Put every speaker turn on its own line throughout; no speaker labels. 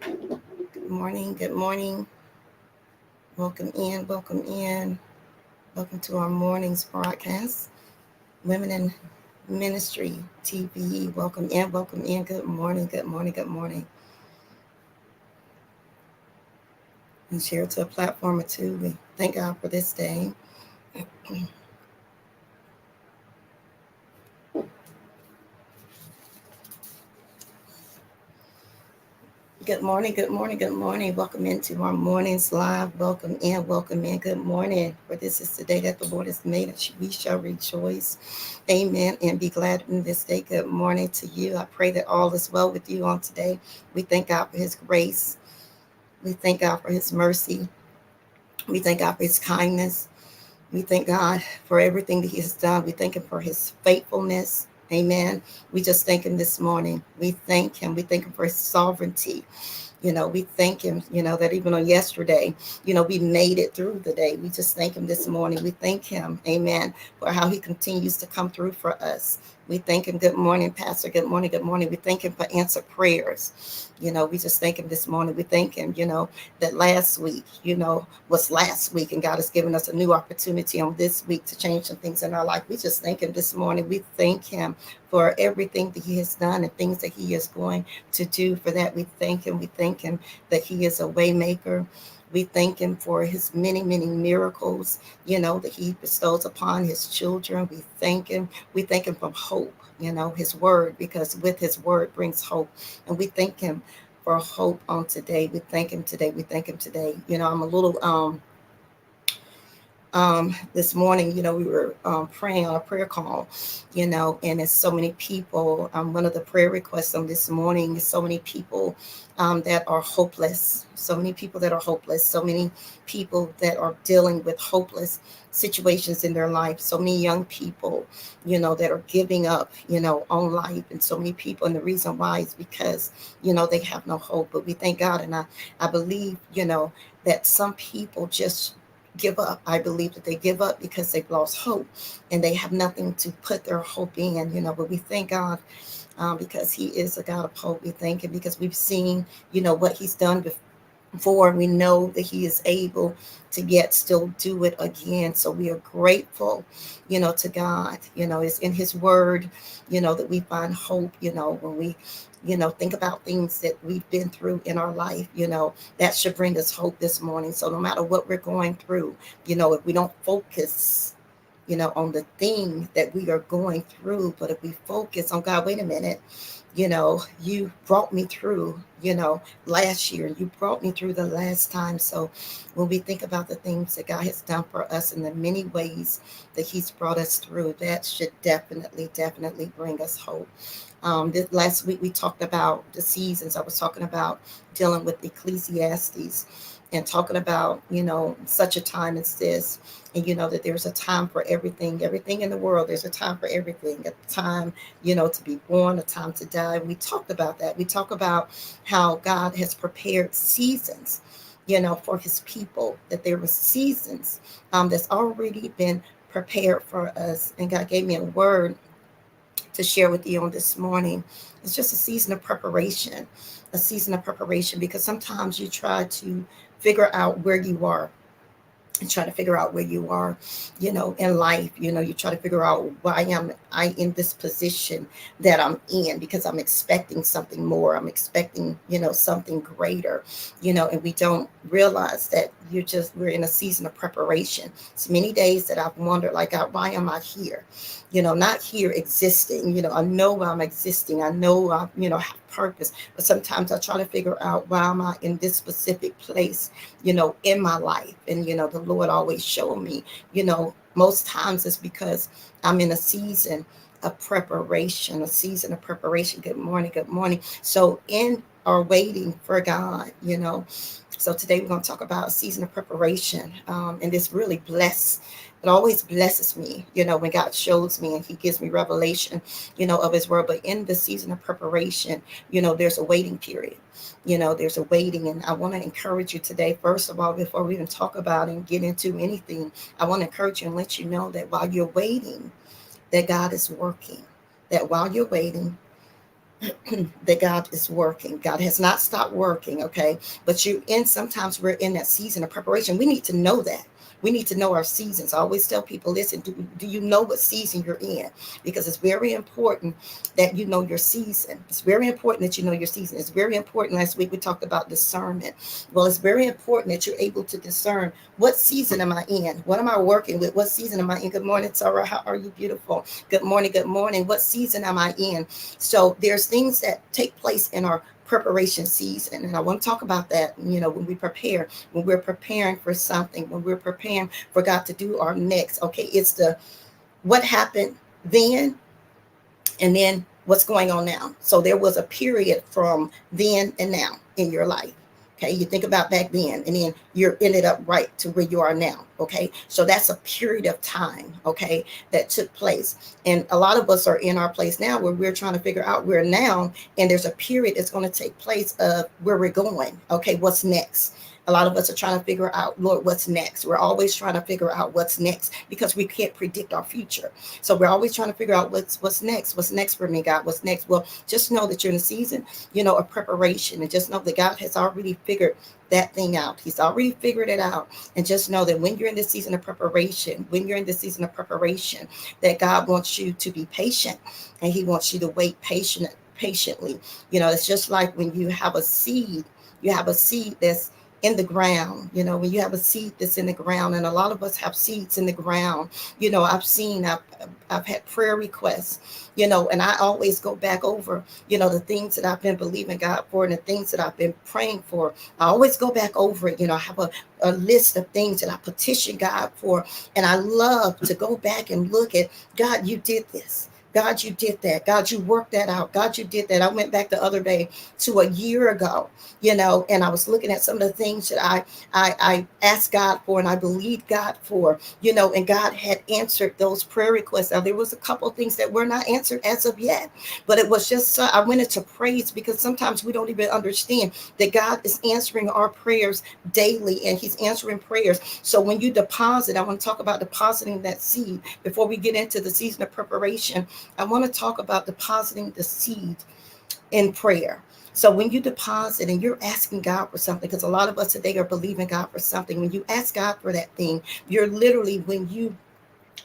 Good morning. Good morning. Welcome in. Welcome in. Welcome to our morning's broadcast. Women in Ministry TV. Welcome in. Welcome in. Good morning. Good morning. Good morning. And share to a platform or two. We thank God for this day. Good morning. Good morning. Good morning. Welcome into our morning's live. Welcome in. Welcome in. Good morning. For this is the day that the Lord has made, and we shall rejoice. Amen. And be glad in this day. Good morning to you. I pray that all is well with you on today. We thank God for His grace. We thank God for His mercy. We thank God for His kindness. We thank God for everything that He has done. We thank Him for His faithfulness. Amen. We just thank Him this morning. We thank Him. We thank Him for His sovereignty. We thank Him, that even on yesterday, we made it through the day. We just thank Him this morning. We thank Him, amen, for how He continues to come through for us. We thank Him. Good morning, Pastor. Good morning. Good morning. We thank Him for answered prayers. We just thank Him this morning. We thank Him, that last week, was last week, and God has given us a new opportunity on this week to change some things in our life. We just thank Him this morning. We thank Him for everything that He has done and things that He is going to do. For that, we thank Him. We thank Him that He is a way maker. We thank Him for His many, many miracles, that He bestows upon His children. We thank Him. We thank Him for hope, His word, because with His word brings hope. And we thank Him for hope on today. We thank Him today. We thank Him today. I'm a little this morning, we were praying on a prayer call, and it's so many people. One of the prayer requests on this morning is so many people that are hopeless, so many people that are hopeless, so many people that are dealing with hopeless situations in their life, so many young people, that are giving up, on life, and so many people. And the reason why is because, they have no hope. But we thank God, and I believe, that some people just give up. I believe that they give up because they've lost hope and they have nothing to put their hope in, but we thank God because He is a God of hope. We thank Him because we've seen, what He's done before. We know that He is able to yet still do it again. So we are grateful, to God. It's in His word, that we find hope, when we think about things that we've been through in our life, that should bring us hope this morning. So no matter what we're going through, if we don't focus, on the thing that we are going through, but if we focus on God, wait a minute, you brought me through, last year, you brought me through the last time. So when we think about the things that God has done for us in the many ways that He's brought us through, that should definitely, definitely bring us hope. This last week we talked about the seasons. I was talking about dealing with Ecclesiastes and talking about, such a time as this. And that there's a time for everything in the world. There's a time for everything, a time, to be born, a time to die. We talked about that. We talk about how God has prepared seasons, for His people, that there were seasons that's already been prepared for us. And God gave me a word to share with you on this morning. It's just a season of preparation, a season of preparation, because sometimes you try to figure out where you are and try to figure out where you are, in life. You try to figure out why am I in this position that I'm in, because I'm expecting something more. I'm expecting, something greater, and we don't realize that we're in a season of preparation. It's many days that I've wondered, like, God, why am I here? Not here existing. I know I'm existing. I know I, have purpose, but sometimes I try to figure out why am I in this specific place, in my life. And, the Lord always showed me, most times it's because I'm in a season of preparation, a season of preparation. Good morning. Good morning. So in our waiting for God, so today we're going to talk about a season of preparation. And this really it always blesses me, when God shows me and He gives me revelation, of His word. But in the season of preparation, there's a waiting period. There's a waiting. And I want to encourage you today, first of all, before we even talk about and get into anything, I want to encourage you and let you know that while you're waiting, that God is working, that while you're waiting, that God is working. God has not stopped working, okay? But sometimes we're in that season of preparation. We need to know that. We need to know our seasons. I always tell people, listen, do you know what season you're in? Because it's very important that you know your season. It's very important that you know your season. It's very important. Last week we talked about discernment. Well, it's very important that you're able to discern, what season am I in? What am I working with? What season am I in? Good morning, Sarah. How are you? Beautiful. Good morning. Good morning. What season am I in? So there's things that take place in our preparation season. And I want to talk about that, when we prepare, when we're preparing for something, when we're preparing for God to do our next. Okay, it's the what happened then and then what's going on now. So there was a period from then and now in your life. Okay, you think about back then, and then you're ended up right to where you are now. Okay, so that's a period of time, okay, that took place. And a lot of us are in our place now where we're trying to figure out where now, and there's a period that's going to take place of where we're going. Okay, what's next? A lot of us are trying to figure out, Lord, what's next? We're always trying to figure out what's next because we can't predict our future. So we're always trying to figure out what's next. What's next for me, God? What's next? Well, just know that you're in a season, of preparation, and just know that God has already figured that thing out. He's already figured it out. And just know that when you're in this season of preparation, that God wants you to be patient, and He wants you to wait patiently. It's just like when you have a seed that's in the ground, when you have a seed that's in the ground, and a lot of us have seeds in the ground. I've had prayer requests, and I always go back over, the things that I've been believing God for and the things that I've been praying for. I always go back over it. I have a list of things that I petition God for, and I love to go back and look at, God, you did this. God, you did that. God, you worked that out. God, you did that. I went back the other day to a year ago, and I was looking at some of the things that I asked God for, and I believed God for, and God had answered those prayer requests. Now, there was a couple of things that were not answered as of yet, but it was just, I went into praise, because sometimes we don't even understand that God is answering our prayers daily, and He's answering prayers. So when you deposit, I want to talk about depositing that seed before we get into the season of preparation. I want to talk about depositing the seed in prayer. So when you deposit and you're asking God for something, because a lot of us today are believing God for something, when you ask God for that thing, you're literally, when you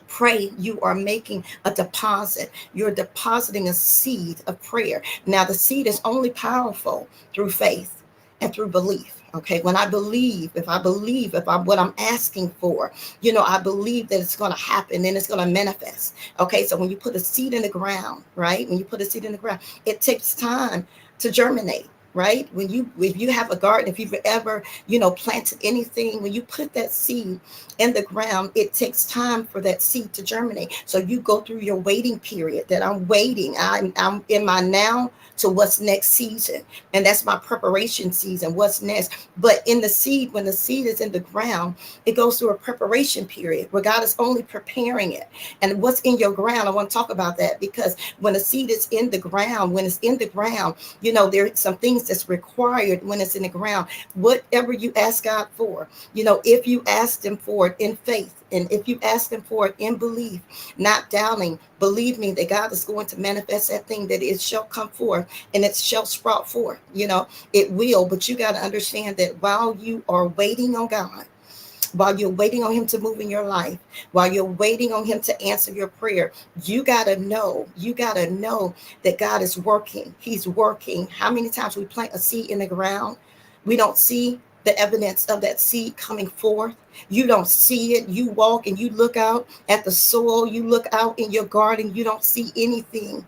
pray, you are making a deposit. You're depositing a seed of prayer. Now, the seed is only powerful through faith and through belief. Okay, when I believe, if I'm what I'm asking for, I believe that it's going to happen and it's going to manifest. Okay, so when you put a seed in the ground, right? When you put a seed in the ground, it takes time to germinate. Right? If you have a garden, if you've ever, planted anything, when you put that seed in the ground, it takes time for that seed to germinate. So you go through your waiting period, that I'm waiting. I'm in my now to what's next season. And that's my preparation season. What's next? But in the seed, when the seed is in the ground, it goes through a preparation period where God is only preparing it. And what's in your ground, I want to talk about that, because when a seed is in the ground, there's some things that's required when it's in the ground. Whatever you ask God for, if you ask Him for it in faith, and if you ask Him for it in belief, not doubting, believe me that God is going to manifest that thing, that it shall come forth and it shall sprout forth. It will. But you got to understand that while you are waiting on God, while you're waiting on Him to move in your life, while you're waiting on Him to answer your prayer, you got to know that God is working. He's working. How many times we plant a seed in the ground, we don't see the evidence of that seed coming forth? You don't see it. You walk and you look out at the soil, you look out in your garden, you don't see anything,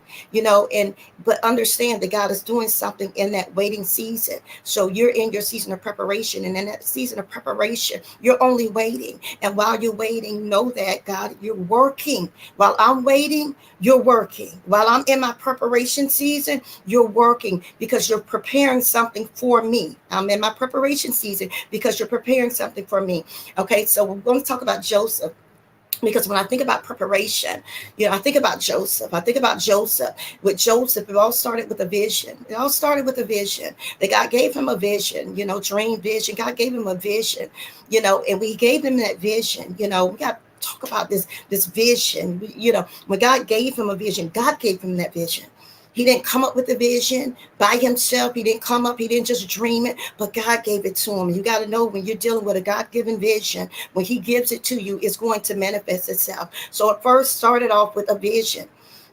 but understand that God is doing something in that waiting season. So you're in your season of preparation, and in that season of preparation, you're only waiting. And while you're waiting, know that God, you're working. While I'm waiting, you're working. While I'm in my preparation season, you're working, because you're preparing something for me. I'm in my preparation season because you're preparing something for me. Okay, so we're going to talk about Joseph, because when I think about preparation, I think about Joseph. With Joseph, it all started with a vision. That God gave him a vision, dream vision. God gave him a vision, and we gave him that vision. We got to talk about this vision. When God gave him a vision, God gave him that vision. He didn't come up with the vision by himself. He didn't come up, he didn't just dream it, but God gave it to him. You got to know, when you're dealing with a God-given vision, when he gives it to you, it's going to manifest itself. So it first started off with a vision.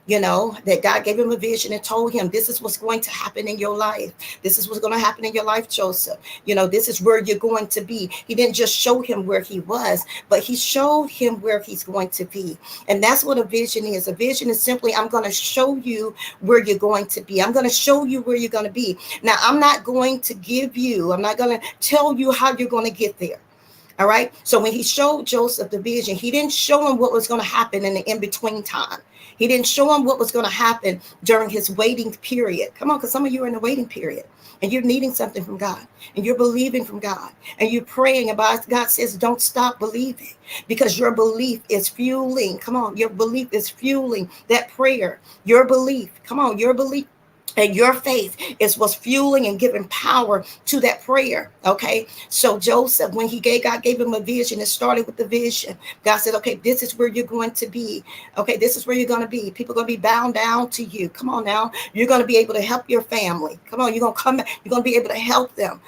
That God gave him a vision and told him, this is what's going to happen in your life. This is what's going to happen in your life, Joseph. This is where you're going to be. He didn't just show him where he was, but he showed him where he's going to be. And that's what a vision is. A vision is simply, I'm going to show you where you're going to be. I'm going to show you where you're going to be. Now, I'm not going to tell you how you're going to get there. All right. So when he showed Joseph the vision, he didn't show him what was going to happen in the in-between time. He didn't show him what was going to happen during his waiting period. Come on, because some of you are in the waiting period and you're needing something from God and you're believing from God and you're praying about it. God says, don't stop believing, because your belief is fueling. Come on, your belief is fueling that prayer. Your belief. Come on, your belief. And your faith is what's fueling and giving power to that prayer. Okay. So Joseph, when God gave him a vision, it started with the vision. God said, okay, this is where you're going to be. Okay. This is where you're going to be. People are going to be bound down to you. Come on now. You're going to be able to help your family. Come on. You're going to come back. You're going to be able to help them,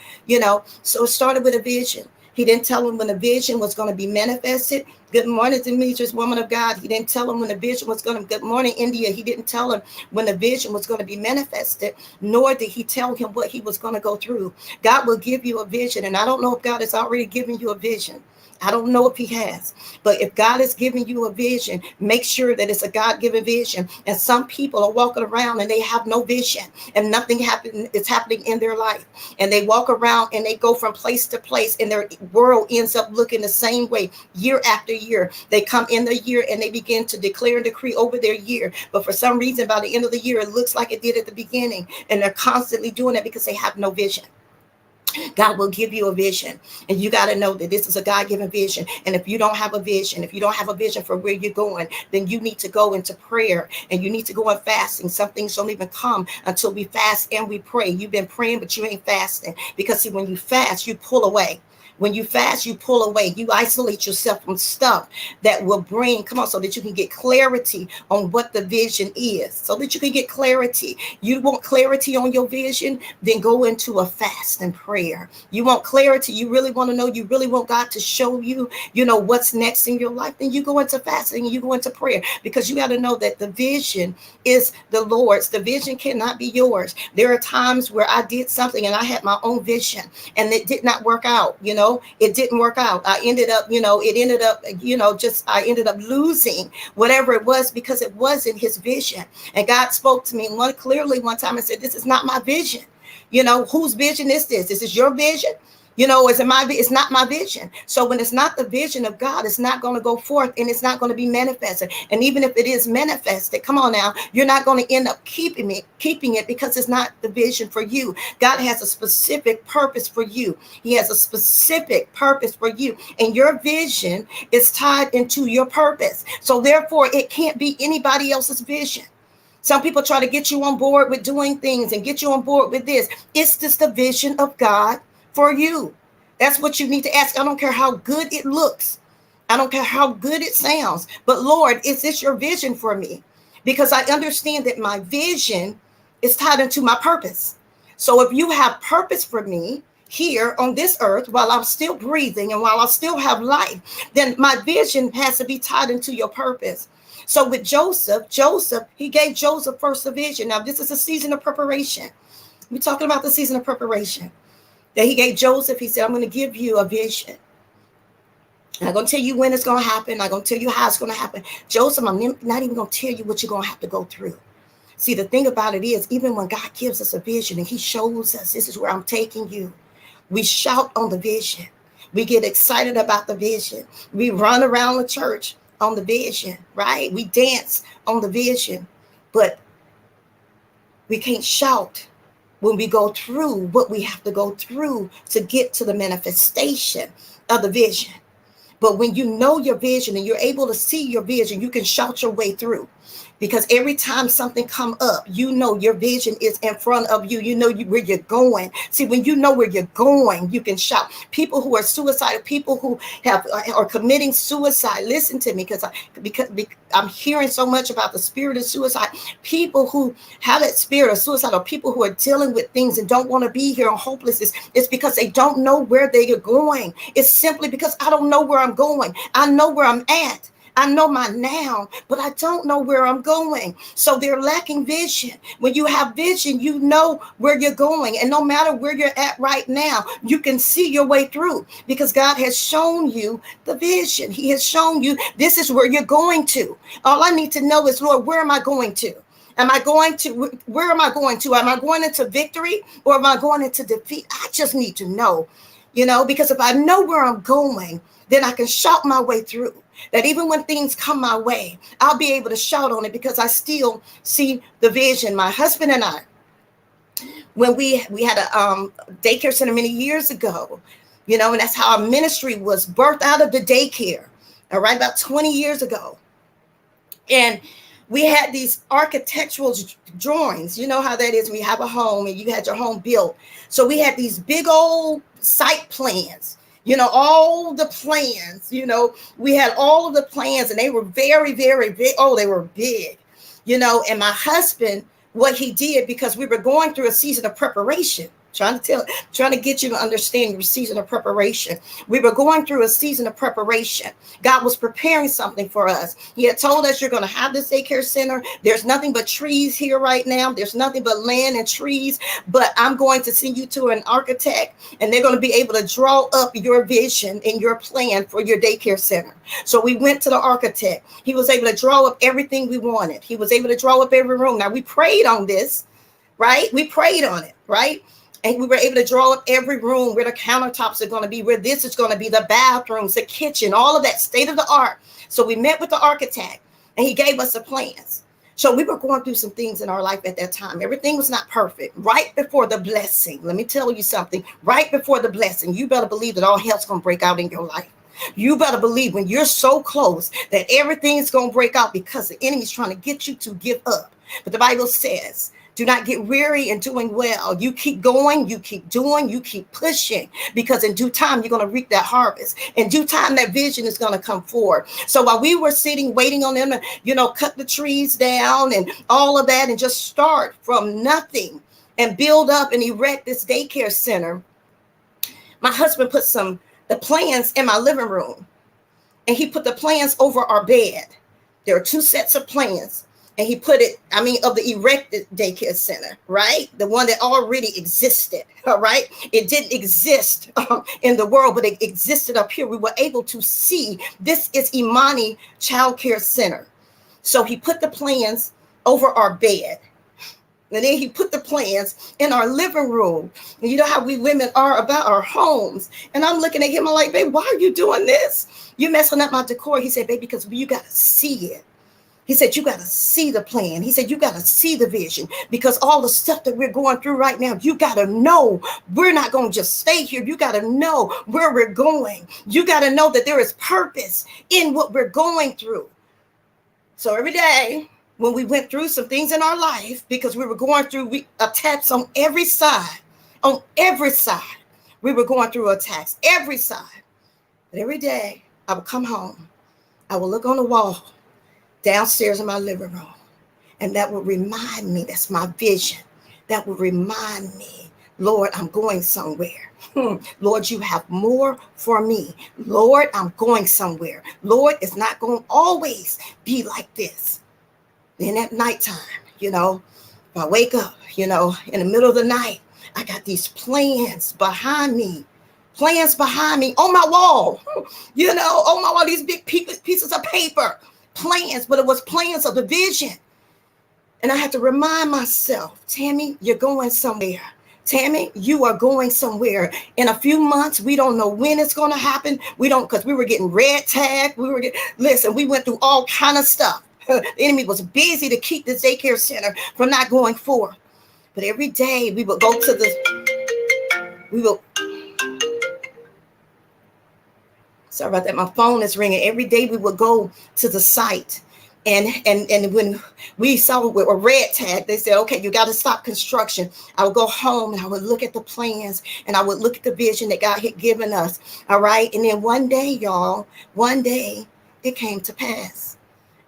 So it started with a vision. He didn't tell him when the vision was going to be manifested. Good morning, Demetrius, woman of God. He didn't tell him when the vision was going to, good morning, India. He didn't tell him when the vision was going to be manifested, nor did he tell him what he was going to go through. God will give you a vision. And I don't know if God has already given you a vision. I don't know if he has, but if God is giving you a vision, make sure that it's a God-given vision. And some people are walking around and they have no vision and nothing is happening in their life. And they walk around and they go from place to place and their world ends up looking the same way year after year. They come in the year and they begin to declare and decree over their year. But for some reason, by the end of the year, it looks like it did at the beginning. And they're constantly doing it because they have no vision. God will give you a vision, and you got to know that this is a God-given vision. And if you don't have a vision, for where you're going, then you need to go into prayer and you need to go in fasting. Some things don't even come until we fast and we pray. You've been praying, but you ain't fasting, because see, when you fast, you pull away. When you fast, you pull away. You isolate yourself from stuff that will bring, so that you can get clarity on what the vision is, so that you can get clarity. You want clarity on your vision, then go into a fast and prayer. You want clarity. You really want to know, you really want God to show you, what's next in your life. Then you go into fasting and you go into prayer, because you got to know that the vision is the Lord's. The vision cannot be yours. There are times where I did something and I had my own vision and it did not work out. It didn't work out. I ended up, I ended up losing whatever it was, because it wasn't his vision. And God spoke to me clearly one time and said, this is not my vision. Whose vision is this? This is your vision. It's not my vision. So when it's not the vision of God, it's not going to go forth and it's not going to be manifested. And even if it is manifested, come on now, you're not going to end up keeping it because it's not the vision for you. God has a specific purpose for you. He has a specific purpose for you. And your vision is tied into your purpose. So therefore, it can't be anybody else's vision. Some people try to get you on board with doing things and get you on board with this. It's just the vision of God for you. That's what you need to ask. I don't care how good it looks. I don't care how good it sounds. But Lord, is this your vision for me? Because I understand that my vision is tied into my purpose. So if you have purpose for me here on this earth while I'm still breathing and while I still have life, then my vision has to be tied into your purpose. So with Joseph, he gave Joseph first a vision. Now, this is a season of preparation. We're talking about the season of preparation that he gave Joseph. He said, I'm going to give you a vision. I'm not going to tell you when it's going to happen. I'm not going to tell you how it's going to happen. Joseph, I'm not even going to tell you what you're going to have to go through. See, the thing about it is, even when God gives us a vision and he shows us, this is where I'm taking you, we shout on the vision. We get excited about the vision. We run around the church on the vision, right? We dance on the vision, but we can't shout when we go through what we have to go through to get to the manifestation of the vision. But when you know your vision and you're able to see your vision, you can shout your way through. because every time something come up, you know your vision is in front of you. You know where you're going. See, when you know where you're going, you can shout. People who are suicidal, people who are committing suicide, listen to me, because I'm hearing so much about the spirit of suicide. People who have that spirit of suicide, or people who are dealing with things and don't want to be here, and hopelessness, it's because they don't know where they are going. It's simply because I don't know where I'm going. I know where I'm at. I know my now, but I don't know where I'm going. So they're lacking vision. When you have vision, you know where you're going. And no matter where you're at right now, you can see your way through, because God has shown you the vision. He has shown you this is where you're going to. All I need to know is, Lord, where am I going to? Where am I going to? Am I going into victory, or am I going into defeat? I just need to know, because if I know where I'm going, then I can shout my way through. That even when things come my way, I'll be able to shout on it, because I still see the vision. My husband and I, when we had a daycare center many years ago, and that's how our ministry was birthed out of the daycare, all right, about 20 years ago. And we had these architectural drawings. You know how that is when you have a home and you had your home built. So we had these big old site plans. All the plans, we had all of the plans, and they were very, very big. Oh, they were big, and my husband, what he did, because we were going through a season of preparation, trying to get you to understand your season of preparation. We were going through a season of preparation. God was preparing something for us. He had told us, you're going to have this daycare center. There's nothing but trees here right now. There's nothing but land and trees, but I'm going to send you to an architect, and they're going to be able to draw up your vision and your plan for your daycare center. So we went to the architect. He was able to draw up everything we wanted. He was able to draw up every room. Now, we prayed on this, right? We prayed on it, right? And we were able to draw up every room, where the countertops are going to be, where this is going to be, the bathrooms, the kitchen, all of that, state of the art. So we met with the architect, and he gave us the plans. So we were going through some things in our life at that time. Everything was not perfect. Right before the blessing, let me tell you something, right before the blessing, you better believe that all hell's going to break out in your life. You better believe when you're so close that everything is going to break out, because the enemy's trying to get you to give up. But the Bible says, do not get weary in doing well. You keep going, you keep doing, you keep pushing, because in due time, you're going to reap that harvest. In due time, that vision is going to come forward. So while we were sitting, waiting on them to, cut the trees down and all of that, and just start from nothing and build up and erect this daycare center, my husband put the plans in my living room, and he put the plans over our bed. There are 2 sets of plans. And he put it, of the erected daycare center, right? The one that already existed, all right? It didn't exist in the world, but it existed up here. We were able to see this is Imani Child Care Center. So he put the plans over our bed. And then he put the plans in our living room. And you know how we women are about our homes. And I'm looking at him, I'm like, babe, why are you doing this? You're messing up my decor. He said, babe, because you got to see it. He said, you got to see the plan. He said, you got to see the vision, because all the stuff that we're going through right now, you got to know we're not going to just stay here. You got to know where we're going. You got to know that there is purpose in what we're going through. So every day when we went through some things in our life, because we were going through attacks on every side, we were going through attacks every side. But every day I would come home, I would look on the wall downstairs in my living room, and that would remind me, that's my vision, that would remind me, Lord, I'm going somewhere. Lord, you have more for me. Lord, I'm going somewhere. Lord, it's not going to always be like this. Then at nighttime, if I wake up, in the middle of the night, I got these plans behind me on my wall, on my wall, these big pieces of paper. Plans, but it was plans of the vision. And I had to remind myself, Tammy, you're going somewhere. Tammy, you are going somewhere. In a few months, we don't know when it's going to happen. Because we were getting red tagged. We went through all kind of stuff. The enemy was busy to keep this daycare center from not going forth. But every day we would go to sorry about that. My phone is ringing. Every day we would go to the site, And when we saw with a red tag, they said, okay, you got to stop construction. I would go home and I would look at the plans and I would look at the vision that God had given us. All right. And then one day, y'all, one day it came to pass.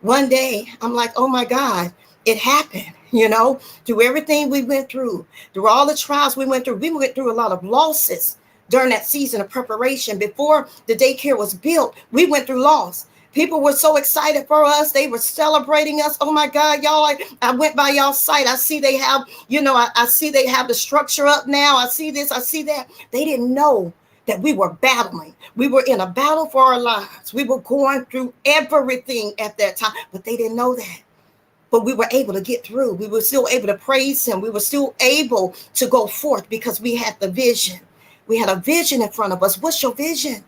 One day I'm like, oh my God, it happened, through everything we went through all the trials we went through a lot of losses during that season of preparation. Before the daycare was built, we went through loss. People were so excited for us. They were celebrating us. Oh my God, y'all, I went by y'all's site. I see they have, I see they have the structure up now. I see this, I see that. They didn't know that we were battling. We were in a battle for our lives. We were going through everything at that time, but they didn't know that. But we were able to get through. We were still able to praise him. We were still able to go forth because we had the vision. We had a vision in front of us. What's your vision?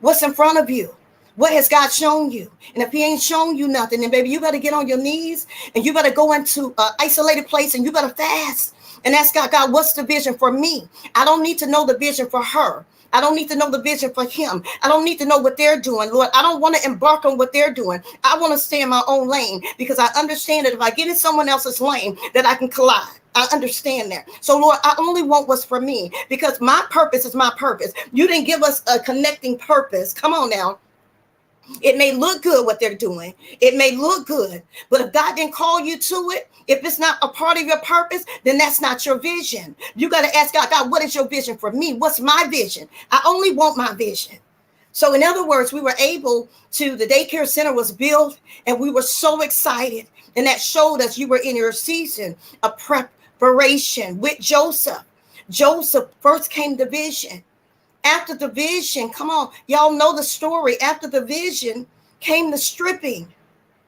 What's in front of you? What has God shown you? And if he ain't shown you nothing, then baby, you better get on your knees and you better go into an isolated place and you better fast and ask God, God, what's the vision for me? I don't need to know the vision for her. I don't need to know the vision for him. I don't need to know what they're doing, Lord. I don't want to embark on what they're doing. I want to stay in my own lane because I understand that if I get in someone else's lane, that I can collide. I understand that. So, Lord, I only want what's for me because my purpose is my purpose. You didn't give us a connecting purpose. Come on now. It may look good what they're doing. It may look good, but if God didn't call you to it, if it's not a part of your purpose, then that's not your vision. You got to ask God, God, what is your vision for me? What's my vision? I only want my vision. So in other words, we were able to, the daycare center was built and we were so excited. And that showed us you were in your season of preparation with Joseph. Joseph first came the vision. After the vision, come on, y'all know the story. After the vision came the stripping.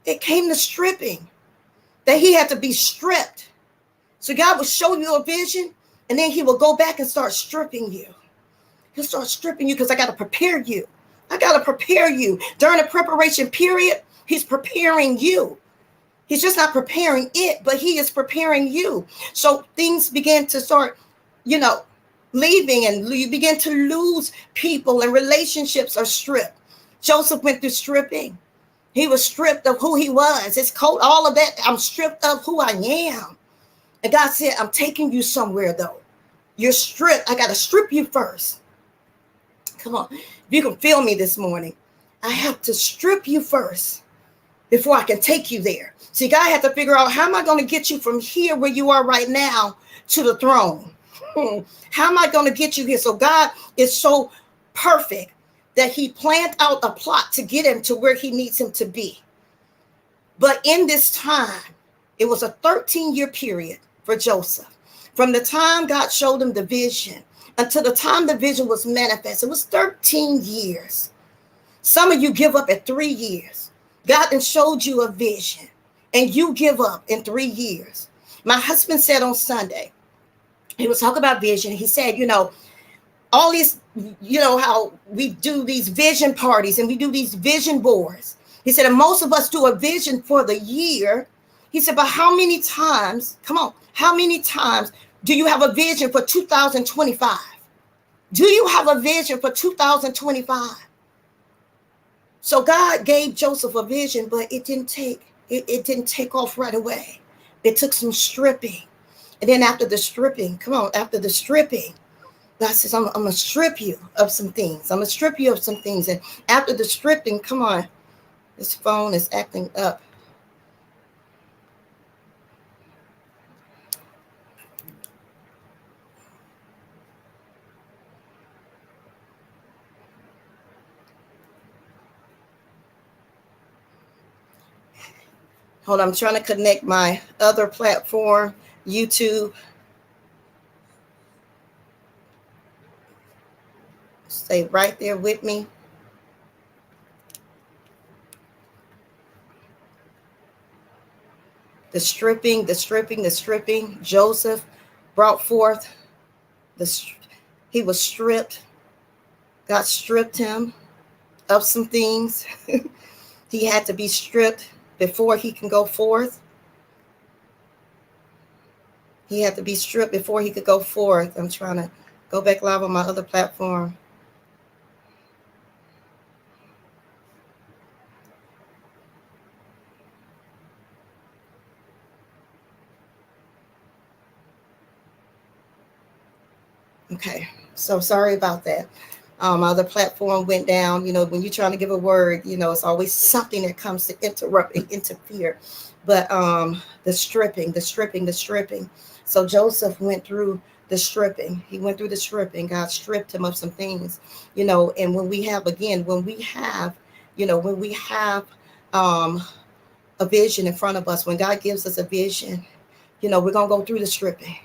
It came the stripping that he had to be stripped. So God will show you a vision and then he will go back and start stripping you. He'll start stripping you because I got to prepare you. I got to prepare you. During the preparation period, he's preparing you. He's just not preparing it, but he is preparing you. So things began to start, leaving and you begin to lose people and relationships are stripped. Joseph went through stripping. He was stripped of who he was, his coat, all of that. I'm stripped of who I am. And God said, I'm taking you somewhere though. You're stripped. I got to strip you first. Come on. If you can feel me this morning, I have to strip you first before I can take you there. See, God had to figure out how am I going to get you from here where you are right now to the throne? How am I going to get you here? So God is so perfect that he planned out a plot to get him to where he needs him to be. But in this time, it was a 13-year period for Joseph. From the time God showed him the vision until the time the vision was manifest, it was 13 years. Some of you give up at 3 years. God then showed you a vision and you give up in 3 years. My husband said on Sunday, he was talking about vision. He said, all these, how we do these vision parties and we do these vision boards. He said, and most of us do a vision for the year. He said, but how many times, how many times do you have a vision for 2025? Do you have a vision for 2025? So God gave Joseph a vision, but it didn't take off right away. It took some stripping. And then after the stripping, after the stripping, God says, I'm going to strip you of some things. I'm going to strip you of some things. And after the stripping, this phone is acting up. Hold on, I'm trying to connect my other platform, YouTube. Stay right there with me. The stripping. Joseph brought forth he was stripped. God stripped him of some things. He had to be stripped before he can go forth. He had to be stripped before he could go forth. I'm trying to go back live on my other platform. Okay, so sorry about that. Other platform went down. When you're trying to give a word, it's always something that comes to interrupt and interfere. But the stripping. So Joseph went through the stripping. He went through the stripping. God stripped him of some things, And when we have um, a vision in front of us, when God gives us a vision, we're gonna go through the stripping.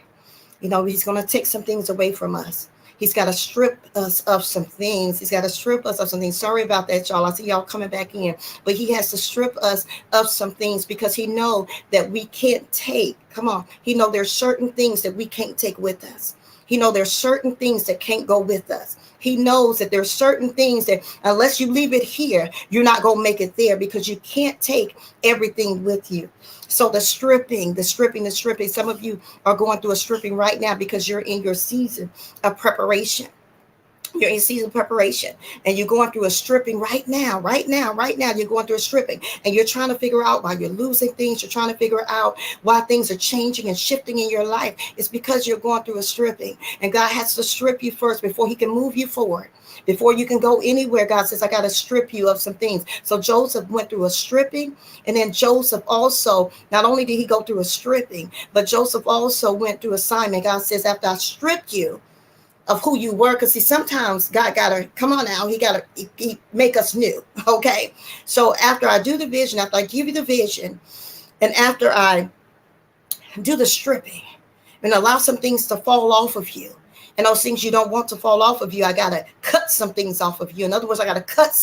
He's going to take some things away from us. He's got to strip us of some things. He's got to strip us of some things. Sorry about that, y'all. I see y'all coming back in. But he has to strip us of some things because he know that we can't take. Come on. He know there's certain things that we can't take with us. He know there's certain things that can't go with us. He knows that there's certain things that unless you leave it here, you're not going to make it there because you can't take everything with you. So the stripping. Some of you are going through a stripping right now because you're in your season of preparation. You're in season preparation and you're going through a stripping right now. You're going through a stripping and you're trying to figure out why you're losing things. You're trying to figure out why things are changing and shifting in your life. It's because you're going through a stripping, and God has to strip you first before he can move you forward. Before you can go anywhere, God says, I got to strip you of some things. So Joseph went through a stripping. And then Joseph also, not only did he go through a stripping, but Joseph also went through assignment. God says, after I stripped you of who you were, because see, sometimes God gotta come on now, he make us new. Okay, so after I do the vision, after I give you the vision, and after I do the stripping and allow some things to fall off of you, and those things you don't want to fall off of you, I gotta cut some things off of you. In other words, I gotta cut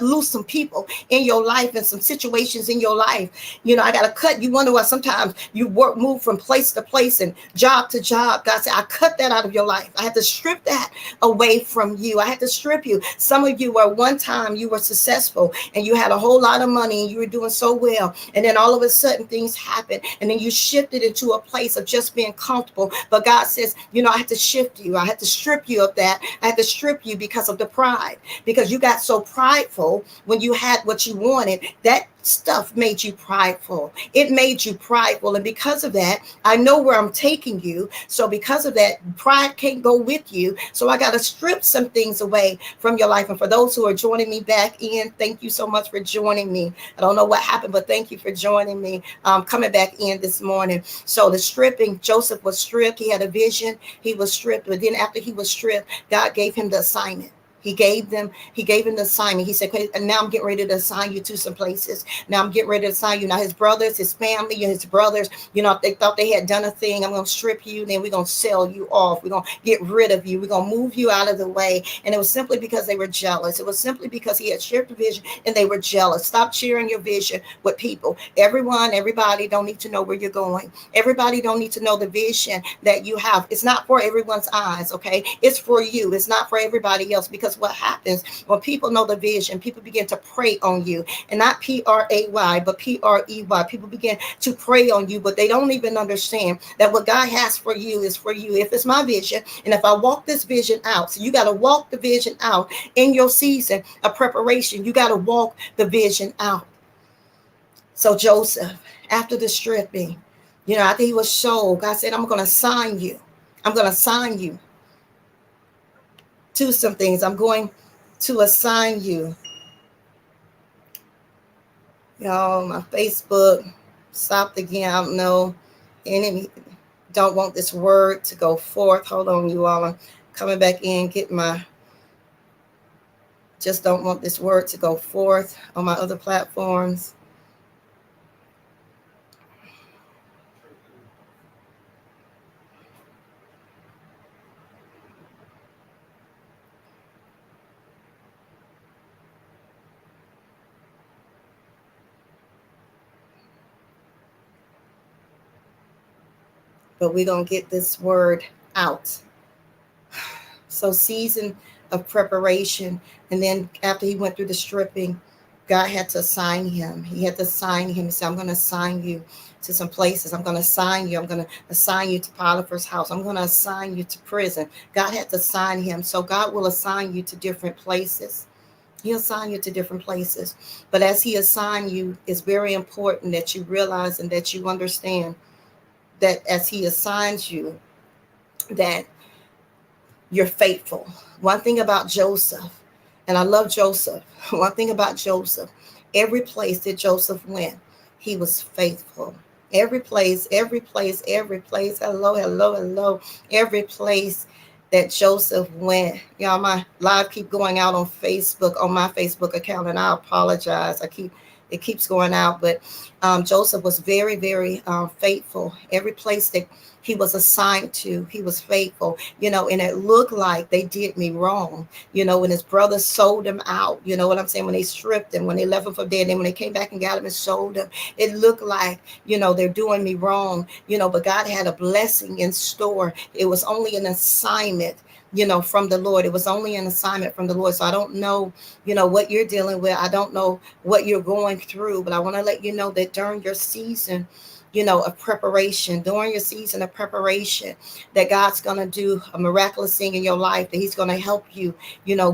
loose some people in your life and some situations in your life. I gotta cut. You wonder why sometimes you move from place to place and job to job. God said, I cut that out of your life. I had to strip that away from you. I had to strip you. Some of you were one time you were successful and you had a whole lot of money and you were doing so well. And then all of a sudden things happened and then you shifted into a place of just being comfortable. But God says, I had to shift you. I had to strip you of that. I had to strip you because of the pride, because you got so prideful when you had what you wanted. That stuff made you prideful. It made you prideful. And because of that, I know where I'm taking you. So because of that, pride can't go with you. So I got to strip some things away from your life. And for those who are joining me back in, thank you so much for joining me. I don't know what happened, but thank you for joining me, coming back in this morning. So the stripping, Joseph was stripped. He had a vision. He was stripped. But then after he was stripped, God gave him the assignment. He gave him the assignment. He said, okay, and now I'm getting ready to assign you to some places. Now I'm getting ready to assign you. Now his brothers, his family, his brothers, if they thought they had done a thing, I'm going to strip you. Then we're going to sell you off. We're going to get rid of you. We're going to move you out of the way. And it was simply because they were jealous. It was simply because he had shared the vision and they were jealous. Stop sharing your vision with people. Everybody don't need to know where you're going. Everybody don't need to know the vision that you have. It's not for everyone's eyes, okay? It's for you. It's not for everybody else, because what happens when people know the vision, people begin to pray on you, and not P-R-A-Y, but P-R-E-Y. People begin to pray on you, but they don't even understand that what God has for you is for you. If it's my vision, and if I walk this vision out, so you got to walk the vision out in your season of preparation. You got to walk the vision out. So Joseph, after the stripping, after he was sold, God said, I'm going to assign you. I'm going to assign you to some things. I'm going to assign you. Y'all, my Facebook stopped again. I don't know. Enemy don't want this word to go forth. Hold on, you all. I'm coming back in, just don't want this word to go forth on my other platforms. But we're going to get this word out. So season of preparation. And then after he went through the stripping, God had to assign him. He had to assign him. He said, I'm going to assign you to some places. I'm going to assign you. I'm going to assign you to Potiphar's house. I'm going to assign you to prison. God had to assign him. So God will assign you to different places. He'll assign you to different places. But as he assigned you, it's very important that you realize and that you understand that as he assigns you, that you're faithful. One thing about Joseph, and I love Joseph, one thing about Joseph, every place that Joseph went, he was faithful. Every place, every place, every place. Hello, hello, hello. Every place that Joseph went. Y'all, my live keep going out on Facebook, on my Facebook account, and I apologize. It keeps going out, but Joseph was very, very faithful. Every place that he was assigned to, he was faithful, and it looked like they did me wrong, when his brothers sold him out, you know what I'm saying? When they stripped him, when they left him for dead, and when they came back and got him and sold him, it looked like, they're doing me wrong, but God had a blessing in store. It was only an assignment, from the Lord. It was only an assignment from the Lord. So I don't know, what you're dealing with. I don't know what you're going through, but I want to let you know that during your season, of preparation, during your season of preparation, that God's going to do a miraculous thing in your life, that he's going to help you,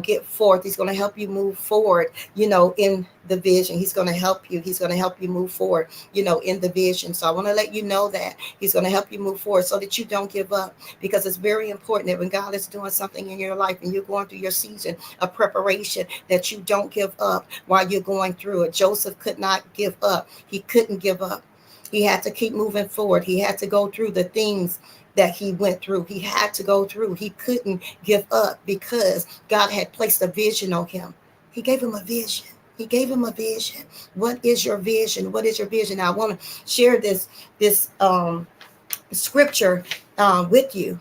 get forth. He's going to help you move forward, in the vision. He's going to help you. He's going to help you move forward, in the vision. So I want to let you know that he's going to help you move forward so that you don't give up, because it's very important that when God is doing something in your life and you're going through your season of preparation, that you don't give up while you're going through it. Joseph could not give up. He couldn't give up. He had to keep moving forward. He had to go through the things that he went through. He had to go through. He couldn't give up because God had placed a vision on him. He gave him a vision. He gave him a vision. What is your vision? What is your vision? Now, I want to share this scripture with you.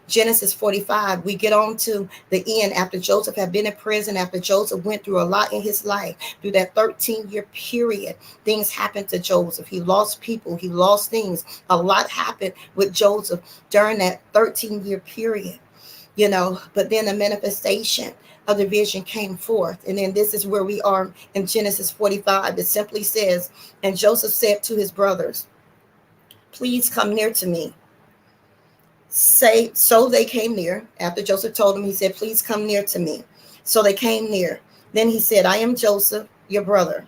Genesis 45, we get on to the end after Joseph had been in prison, after Joseph went through a lot in his life. Through that 13-year period, things happened to Joseph. He lost people, he lost things. A lot happened with Joseph during that 13-year period, but then the manifestation of the vision came forth. And then this is where we are in Genesis 45. It simply says, and Joseph said to his brothers, please come near to me. So they came near. After Joseph told them, he said, please come near to me. So they came near. Then he said, I am Joseph, your brother,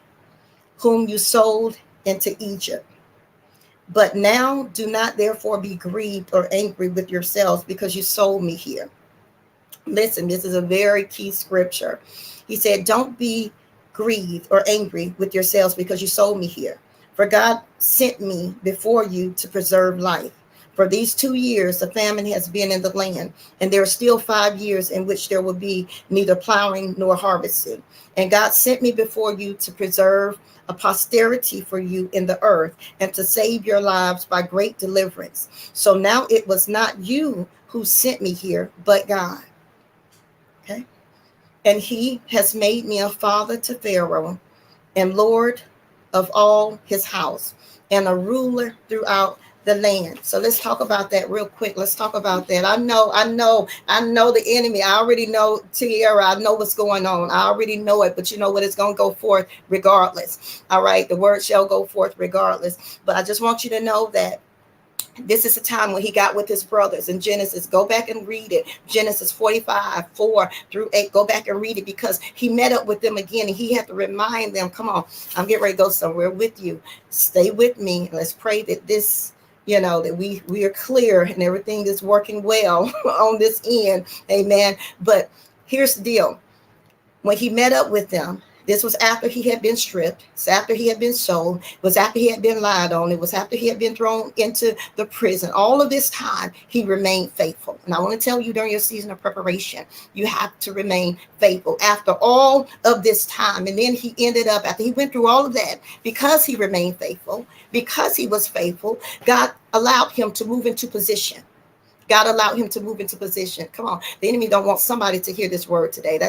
whom you sold into Egypt. But now do not therefore be grieved or angry with yourselves because you sold me here. Listen, this is a very key scripture. He said, don't be grieved or angry with yourselves because you sold me here. For God sent me before you to preserve life. For these 2 years, the famine has been in the land, and there are still 5 years in which there will be neither plowing nor harvesting. And God sent me before you to preserve a posterity for you in the earth and to save your lives by great deliverance. So now it was not you who sent me here, but God. Okay. And he has made me a father to Pharaoh and Lord of all his house and a ruler throughout the land. So let's talk about that real quick. Let's talk about that. I know the enemy. I already know, Tierra. I know what's going on. I already know it, but you know what? It's going to go forth regardless. All right. The word shall go forth regardless. But I just want you to know that this is the time when he got with his brothers in Genesis. Go back and read it. Genesis 45, 4-8. Go back and read it, because he met up with them again and he had to remind them, come on, I'm getting ready to go somewhere with you. Stay with me. Let's pray that this, that we are clear and everything is working well on this end. Amen. But here's the deal. When he met up with them, this was after he had been stripped. It's after he had been sold. It was after he had been lied on. It was after he had been thrown into the prison. All of this time, he remained faithful. And I want to tell you, during your season of preparation, you have to remain faithful after all of this time. And then he ended up, after he went through all of that, because he remained faithful, because he was faithful, God allowed him to move into position. God allowed him to move into position. Come on. The enemy don't want somebody to hear this word today.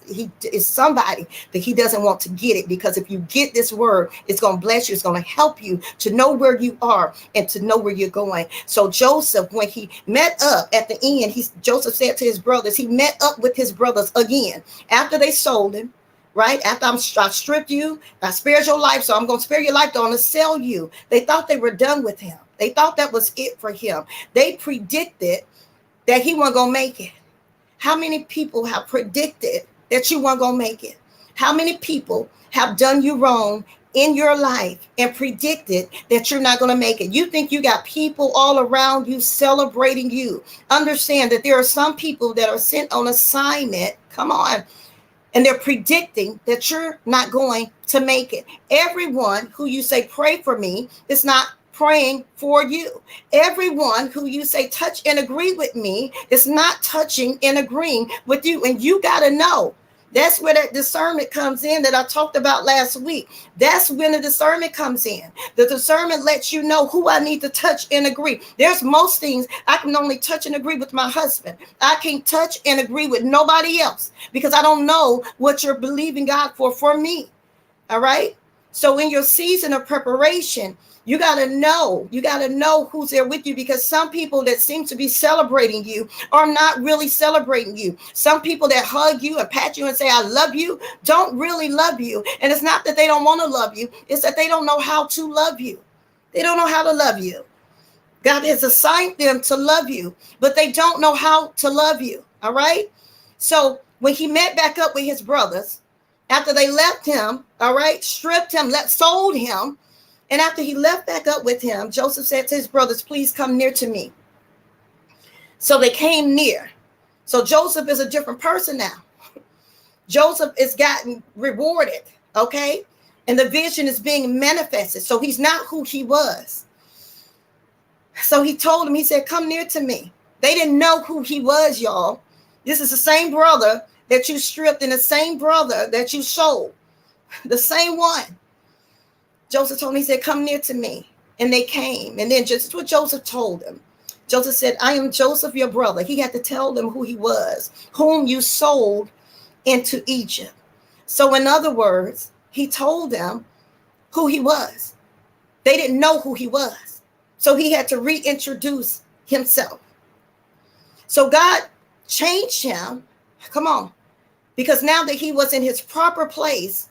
He is somebody that he doesn't want to get it, because if you get this word, it's going to bless you. It's going to help you to know where you are and to know where you're going. So Joseph, when he met up at the end, Joseph said to his brothers, he met up with his brothers again after they sold him. Right after I stripped you, I spared your life, so I'm going to spare your life. Don't want to sell you. They thought they were done with him. They thought that was it for him. They predicted that he wasn't going to make it. How many people have predicted that you weren't going to make it? How many people have done you wrong in your life and predicted that you're not going to make it. You think you got people all around you celebrating you. Understand that there are some people that are sent on assignment. Come on. And they're predicting that you're not going to make it. Everyone who you say, pray for me, is not praying for you. Everyone who you say, touch and agree with me, is not touching and agreeing with you. And you got to know. That's where that discernment comes in that I talked about last week. That's when the discernment comes in. The discernment lets you know who I need to touch and agree. There's most things I can only touch and agree with my husband. I can't touch and agree with nobody else because I don't know what you're believing God for me. All right. So in your season of preparation, you got to know who's there with you, because some people that seem to be celebrating you are not really celebrating you. Some people that hug you and pat you and say, I love you, don't really love you. And it's not that they don't want to love you. It's that they don't know how to love you. They don't know how to love you. God has assigned them to love you, but they don't know how to love you. All right. So when he met back up with his brothers, after they left him, all right, stripped him, sold him. And after he left back up with him, Joseph said to his brothers, please come near to me. So they came near. So Joseph is a different person now. Joseph is gotten rewarded, okay? And the vision is being manifested. So he's not who he was. So he told him, he said, come near to me. They didn't know who he was, y'all. This is the same brother that you stripped and the same brother that you sold. The same one. Joseph told me, he said, come near to me. And they came. And then just what Joseph told them. Joseph said, I am Joseph, your brother. He had to tell them who he was, whom you sold into Egypt. So in other words, he told them who he was. They didn't know who he was. So he had to reintroduce himself. So God changed him. Come on. Because now that he was in his proper place,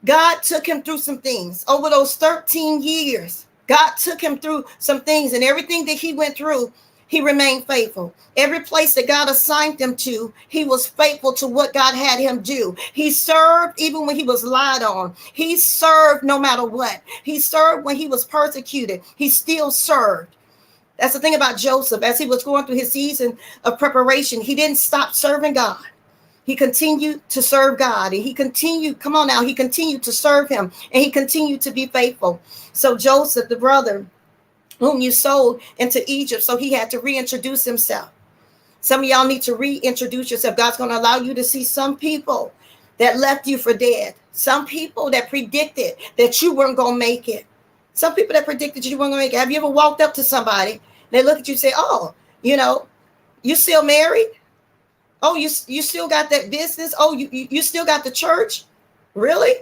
God took him through some things over those 13 years. God took him through some things, and everything that he went through, he remained faithful. Every place that God assigned him to, he was faithful to what God had him do. He served even when he was lied on. He served no matter what. He served when he was persecuted. He still served. That's the thing about Joseph. As he was going through his season of preparation, he didn't stop serving God. He continued to serve God, and he continued to serve him, and he continued to be faithful. So Joseph, the brother whom you sold into Egypt, so he had to reintroduce himself. Some of y'all need to reintroduce yourself. God's going to allow you to see some people that left you for dead. Some people that predicted that you weren't going to make it. Some people that predicted you weren't going to make it. Have you ever walked up to somebody, they look at you and say, oh, you still married? Oh, you still got that business? Oh, you still got the church? Really?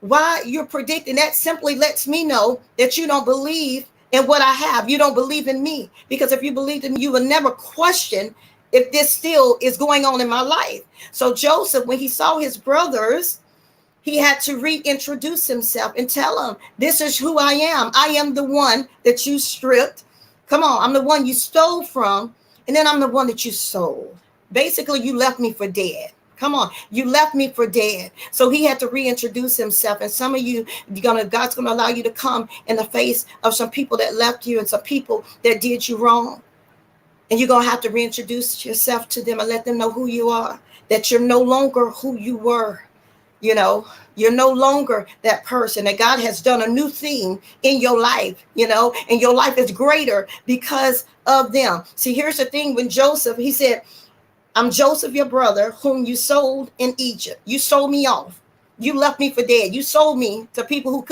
Why you're predicting that simply lets me know that you don't believe in what I have. You don't believe in me. Because if you believed in me, you would never question if this still is going on in my life. So Joseph, when he saw his brothers, he had to reintroduce himself and tell them, this is who I am. I am the one that you stripped. Come on, I'm the one you stole from. And then I'm the one that you sold. Basically, you left me for dead. Come on, you left me for dead. So he had to reintroduce himself. And some of you, God's going to allow you to come in the face of some people that left you and some people that did you wrong. And you're going to have to reintroduce yourself to them and let them know who you are, that you're no longer who you were. You're no longer that person, that God has done a new thing in your life, and your life is greater because of them. See, here's the thing. When Joseph, he said, I'm Joseph, your brother, whom you sold in Egypt. You sold me off. You left me for dead. You sold me to people who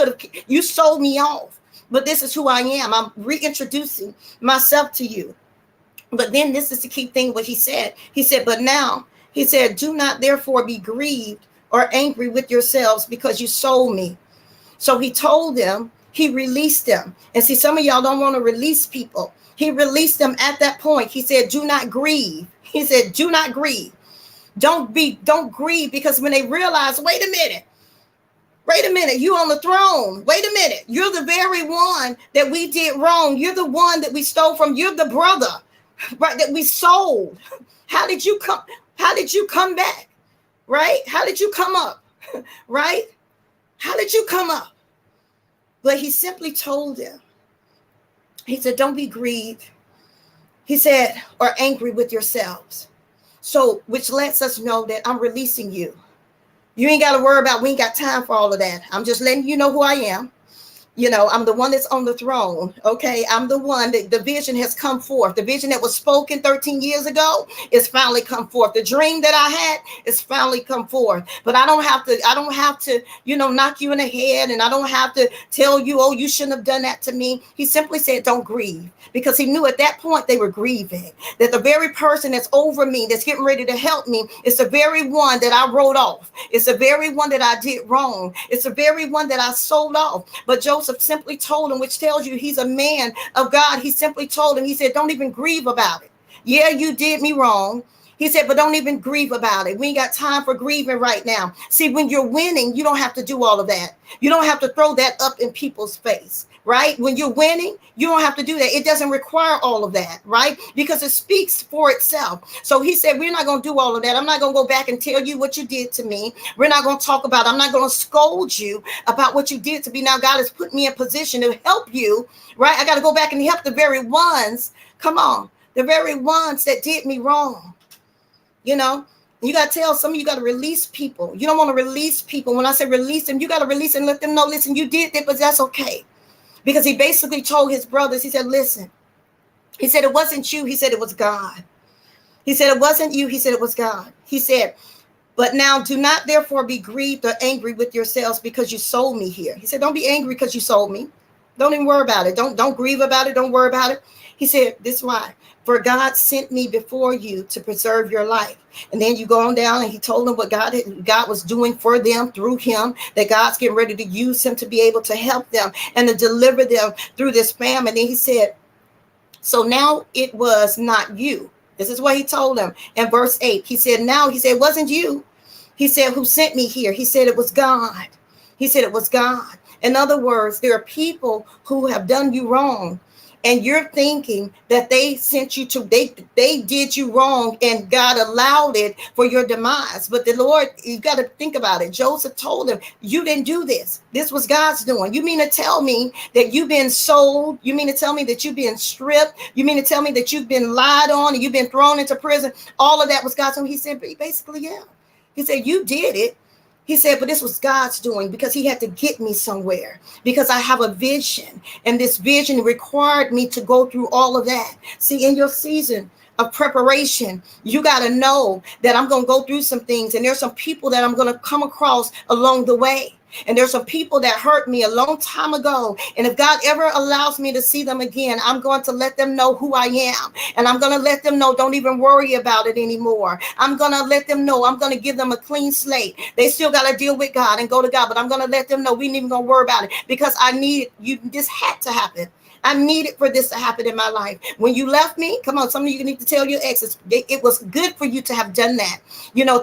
you sold me off. But this is who I am. I'm reintroducing myself to you. But then this is the key thing, what he said. He said, but now, he said, do not therefore be grieved or angry with yourselves because you sold me. So he told them, he released them. And see, some of y'all don't want to release people. He released them at that point. He said, do not grieve. He said, do not grieve. Don't grieve, because when they realize, wait a minute, you on the throne. Wait a minute. You're the very one that we did wrong. You're the one that we stole from. You're the brother, right, that we sold. How did you come back? Right? How did you come up? Right? How did you come up? But he simply told them, he said, don't be grieved. He said, or angry with yourselves. So, which lets us know that I'm releasing you. You ain't got to worry about, we ain't got time for all of that. I'm just letting you know who I am. I'm the one that's on the throne. Okay. I'm the one that the vision has come forth. The vision that was spoken 13 years ago is finally come forth. The dream that I had is finally come forth. But I don't have to, knock you in the head. And I don't have to tell you, oh, you shouldn't have done that to me. He simply said, don't grieve, because he knew at that point they were grieving, that the very person that's over me, that's getting ready to help me, is the very one that I wrote off. It's the very one that I did wrong. It's the very one that I sold off. But Joseph simply told him, which tells you he's a man of God. He simply told him, he said, don't even grieve about it. Yeah, you did me wrong. He said, but don't even grieve about it. We ain't got time for grieving right now. See, when you're winning, you don't have to do all of that. You don't have to throw that up in people's face, right? When you're winning, you don't have to do that. It doesn't require all of that, right? Because it speaks for itself. So he said, we're not going to do all of that. I'm not going to go back and tell you what you did to me. We're not going to talk about it. I'm not going to scold you about what you did to me. Now God has put me in position to help you, right? I got to go back and help the very ones, come on, the very ones that did me wrong. You got to tell some of you got to release people. You don't want to release people. When I say release them, you got to release and let them know, listen, you did that, but that's okay. Because he basically told his brothers, he said, listen, he said, it wasn't you. He said, it was God. He said, it wasn't you. He said, it was God. He said, but now do not therefore be grieved or angry with yourselves because you sold me here. He said, don't be angry because you sold me. Don't even worry about it. Don't grieve about it. Don't worry about it. He said, this is why. For God sent me before you to preserve your life. And then you go on down and he told them what God was doing for them through him, that God's getting ready to use him to be able to help them and to deliver them through this famine. And then he said, so now it was not you. This is what he told them in verse 8. He said, it wasn't you. He said, who sent me here? He said, it was God. He said, it was God. In other words, there are people who have done you wrong. And you're thinking that they sent you to, they did you wrong and God allowed it for your demise. But the Lord, you got to think about it. Joseph told him, you didn't do this. This was God's doing. You mean to tell me that you've been sold? You mean to tell me that you've been stripped? You mean to tell me that you've been lied on and you've been thrown into prison? All of that was God's doing. He said, basically, yeah. He said, you did it. He said, but this was God's doing because he had to get me somewhere, because I have a vision, and this vision required me to go through all of that. See, in your season of preparation, you got to know that I'm going to go through some things, and there's some people that I'm going to come across along the way. And there's some people that hurt me a long time ago. And if God ever allows me to see them again, I'm going to let them know who I am. And I'm going to let them know, don't even worry about it anymore. I'm going to let them know, I'm going to give them a clean slate. They still got to deal with God and go to God. But I'm going to let them know we ain't even going to worry about it, because I need you. This had to happen. I needed for this to happen in my life. When you left me, come on, some of you need to tell your exes, it was good for you to have done that,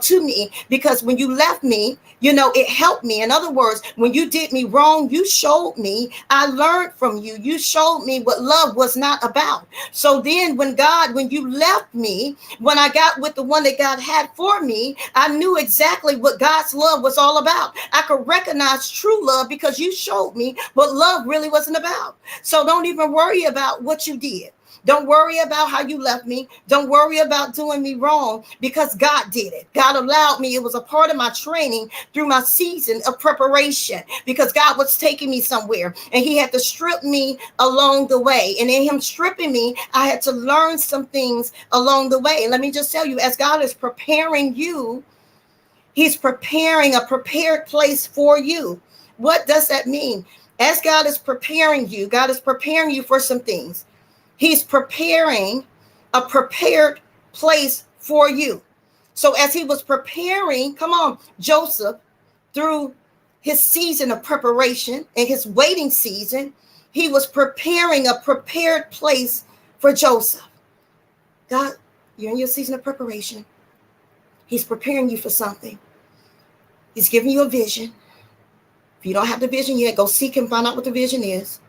to me, because when you left me, it helped me. In other words, when you did me wrong, you showed me, I learned from you. You showed me what love was not about. So then when you left me, when I got with the one that God had for me, I knew exactly what God's love was all about. I could recognize true love because you showed me what love really wasn't about. So don't even worry about what you did. Don't worry about how you left me. Don't worry about doing me wrong, because God did it. God allowed me. It was a part of my training through my season of preparation, because God was taking me somewhere and he had to strip me along the way. And in him stripping me, I had to learn some things along the way. And let me just tell you, as God is preparing you, he's preparing a prepared place for you. What does that mean? As God is preparing you, God is preparing you for some things. He's preparing a prepared place for you. So as he was preparing, come on, Joseph, through his season of preparation and his waiting season, he was preparing a prepared place for Joseph. God, you're in your season of preparation. He's preparing you for something. He's giving you a vision. If you don't have the vision yet, go seek and find out what the vision is.